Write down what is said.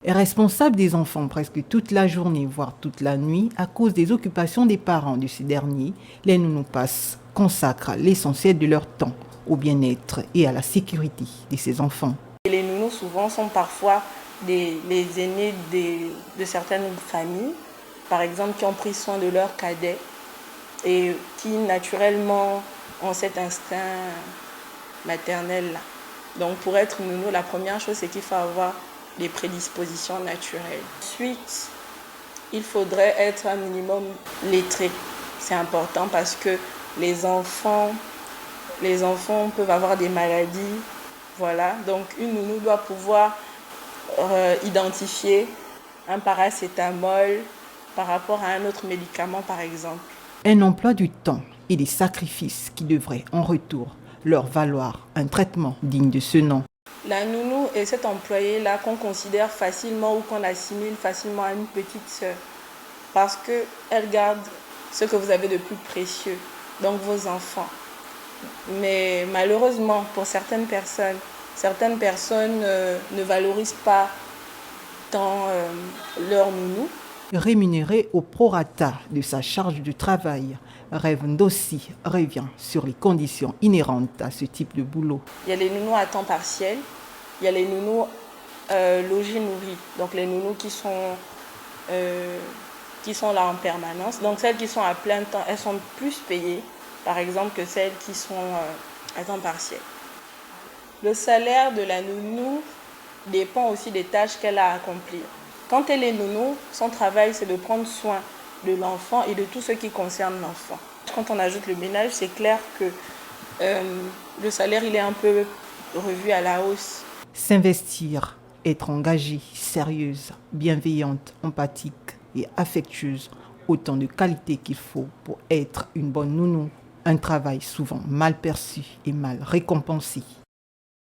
est responsable des enfants presque toute la journée, voire toute la nuit, à cause des occupations des parents de ces derniers. Les nounous consacrent l'essentiel de leur temps au bien-être et à la sécurité de ces enfants. Et les nounous souvent sont parfois les aînés de certaines familles, par exemple qui ont pris soin de leurs cadets et qui naturellement ont cet instinct maternel-là. Donc pour être nounou, la première chose c'est qu'il faut avoir des prédispositions naturelles. Ensuite, il faudrait être un minimum lettré. C'est important parce que les enfants peuvent avoir des maladies. Voilà, donc une nounou doit pouvoir identifier un paracétamol par rapport à un autre médicament par exemple. Un emploi du temps et des sacrifices qui devraient en retour leur valoir un traitement digne de ce nom. La nounou est cet employé-là qu'on considère facilement ou qu'on assimile facilement à une petite sœur parce qu'elle garde ce que vous avez de plus précieux, donc vos enfants. Mais malheureusement, pour certaines personnes ne valorisent pas tant leur nounou. Rémunéré au prorata de sa charge de travail, Rêve Ndossi revient sur les conditions inhérentes à ce type de boulot. Il y a les nounous à temps partiel, il y a les nounous logis nourris, donc les nounous qui sont là en permanence. Donc celles qui sont à plein temps, elles sont plus payées, par exemple, que celles qui sont à temps partiel. Le salaire de la nounou dépend aussi des tâches qu'elle a à accomplir. Quand elle est nounou, son travail, c'est de prendre soin de l'enfant et de tout ce qui concerne l'enfant. Quand on ajoute le ménage, c'est clair que le salaire, il est un peu revu à la hausse. S'investir, être engagée, sérieuse, bienveillante, empathique et affectueuse, autant de qualités qu'il faut pour être une bonne nounou. Un travail souvent mal perçu et mal récompensé.